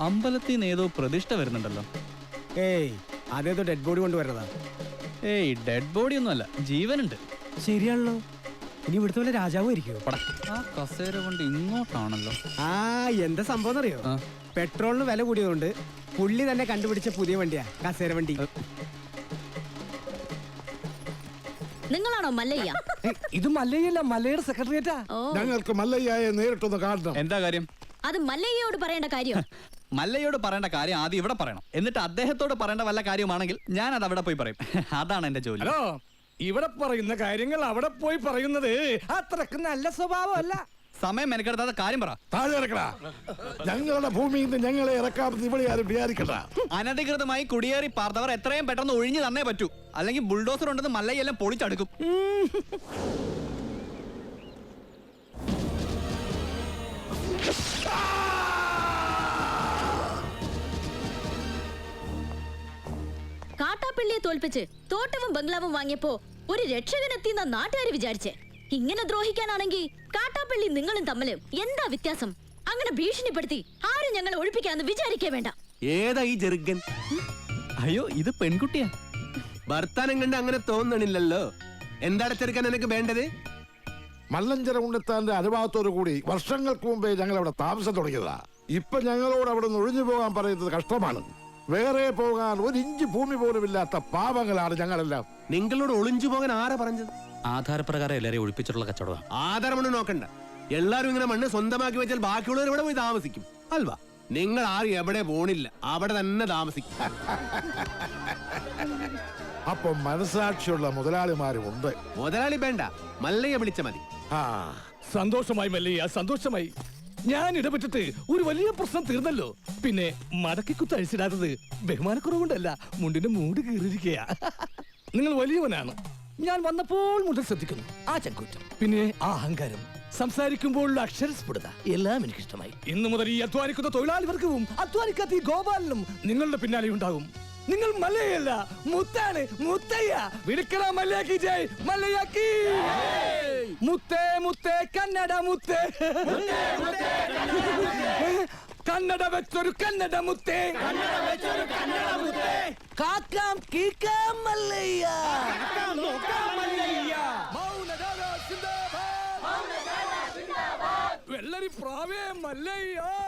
അമ്പലത്തിൽ നിന്ന് ഏതോ പ്രതിഷ്ഠ വരുന്നുണ്ടല്ലോ. ഏയ് അതേതോ ഡെഡ് ബോഡി കൊണ്ടുവരുന്നതാ. ഏയ് ഡെഡ് ബോഡി ഒന്നുമല്ല, ജീവനുണ്ട്. ശരിയാണല്ലോ. ഇനി ഇവിടുത്തെ വല്ല രാജാവും ആയിരിക്കും. ആ കസേര കൊണ്ട് ഇങ്ങോട്ടാണല്ലോ. ആ എന്താ സംഭവം അറിയോ? പെട്രോളിന് വില കൂടിയതുകൊണ്ട് പുള്ളി തന്നെ കണ്ടുപിടിച്ച പുതിയ വണ്ടിയാ കസേര വണ്ടി. നിങ്ങളാണോ മല്ലയ്യ? ഇത് മല്ലയ്യല്ല, മല്ലയുടെ സെക്രട്ടറിയേറ്റാ. ഞങ്ങൾക്ക് മല്ലയ്യയെ നേരിട്ടൊന്ന് കാണണം. എന്താ കാര്യം? അത് മല്ലയ്യയോട് പറയേണ്ട കാര്യം. മല്ലയോട് പറയേണ്ട കാര്യം ആദ്യം ഇവിടെ പറയണം. എന്നിട്ട് അദ്ദേഹത്തോട് പറയേണ്ട വല്ല കാര്യമാണെങ്കിൽ ഞാൻ അത് അവിടെ പോയി പറയും. അതാണ് എന്റെ ജോലി. ഹലോ, ഇവിടെ പറയുന്ന കാര്യങ്ങൾ അവിടെ പോയി പറയുന്നത് അത്രക്ക് നല്ല സ്വഭാവമല്ല. സമയം മെനക്കെടുത്താത്ത കാര്യം പറ. താഴെ ഇറക്കടാ. ഞങ്ങളുടെ ഭൂമിയിൽ നിന്ന് ഞങ്ങളെ ഇറക്കാമെന്ന് ഇവിടെ ആരും വിചാരിക്കണ്ട. അനധികൃതമായി കുടിയേറി പാർത്തവർ എത്രയും പെട്ടെന്ന് ഒഴിഞ്ഞു തന്നേ പറ്റൂ. അല്ലെങ്കിൽ ബുൾഡോസർ ഉണ്ടെന്ന് മല്ലയെല്ലാം പൊളിച്ചടുക്കും. കാട്ടാപ്പള്ളിയെ തോൽപ്പിച്ച് തോട്ടവും ബംഗ്ലാവും വാങ്ങിയപ്പോ ഒരു രക്ഷകനെത്തിയെന്ന നാട്ടുകാർ വിചാരിച്ചേ. ഇങ്ങനെ ദ്രോഹിക്കാനാണെങ്കിൽ കാട്ടാപ്പള്ളി നിങ്ങളും തമ്മില് എന്താ വ്യത്യാസം? അങ്ങനെ ഭീഷണിപ്പെടുത്തി ആരും ഞങ്ങളെ ഒഴിപ്പിക്കാന്ന് വിചാരിക്കേ വേണ്ട. ഏതാ ഈ ചെറുക്കൻ? അയ്യോ, ഇത് പെൺകുട്ടിയാ. വർത്താനം കണ്ട് അങ്ങനെ തോന്നണില്ലല്ലോ. എന്താണ് ചെറുക്കൻ എനിക്ക് വേണ്ടത്? മല്ലഞ്ചര ഉണ്ണിത്താന്റെ അനുഭവത്തോടു കൂടി വർഷങ്ങൾക്ക് മുമ്പേ ഞങ്ങൾ അവിടെ താമസം തുടങ്ങിയതാ. ഇപ്പൊ ഞങ്ങളോട് അവിടെ നിന്ന് ഒഴിഞ്ഞു പോകാൻ പറയുന്നത് കഷ്ടമാണ്. വേറെ പോകാൻ ഒരു ഇഞ്ച് ഭൂമി പോലും ഇല്ലാത്ത പാവങ്ങളാണ് ഞങ്ങളെല്ലാം. നിങ്ങളോട് ഒളിഞ്ചു പോകാൻ ആരാ പറഞ്ഞത്? ആധാരപ്രകാരം എല്ലാരെയും ഒഴിപ്പിച്ചിട്ടുള്ള കച്ചവടം. ആധാരമൊന്നും നോക്കണ്ട. എല്ലാരും ഇങ്ങനെ മണ്ണ് സ്വന്തമാക്കി വെച്ചാൽ ബാക്കിയുള്ളവർ ഇവിടെ പോയി താമസിക്കും അൽവാ. നിങ്ങൾ ആരും എവിടെ പോണില്ല, അവിടെ തന്നെ താമസിക്കും. അപ്പൊ മനസാക്ഷിയുള്ള മുതലാളിമാരും ഉണ്ട്. മുതലാളി വേണ്ട, മല്ലയെ വിളിച്ച മതി. സന്തോഷമായി മല്ലയ്യ, സന്തോഷമായി. ഞാൻ ഇടപെട്ടിട്ട് ഒരു വലിയ പ്രശ്നം തീർന്നല്ലോ. പിന്നെ മടക്കി കുത്ത് അഴിച്ചിടാത്തത് ബഹുമാനക്കുറവുകൊണ്ടല്ല, മുണ്ടിന്റെ മൂട് കീറിയിരിക്കയാ. നിങ്ങൾ വലിയവനാണ്. ഞാൻ വന്നപ്പോൾ മുതൽ ശ്രദ്ധിക്കുന്നു ആ ചങ്കൂറ്റം, പിന്നെ ആ അഹങ്കാരം, സംസാരിക്കുമ്പോഴുള്ള അക്ഷരസ്ഫുടത എല്ലാം എനിക്കിഷ്ടമായി. ഇന്നു മുതൽ ഈ അധ്വാനിക്കുന്ന തൊഴിലാളി വർഗവും അധ്വാനിക്കാത്ത ഈ ഗോപാലനും നിങ്ങളുടെ പിന്നാലെ ഉണ്ടാകും. നിങ്ങൾ മല്ലയല്ല, മുത്താണ്, മുത്തയ്യ. വിളിക്കണ മല്ലയാക്കി ജയ്, മല്ലയാക്കി. മുത്തേ മുത്തേ കന്നഡ മുത്തേ, കന്നഡ വെച്ചൊരു കന്നഡ മുത്തേ, കാക്കാം കീക്കാം മല്ലയ്യ. വെള്ളരി പ്രാവേ മല്ലയ്യ.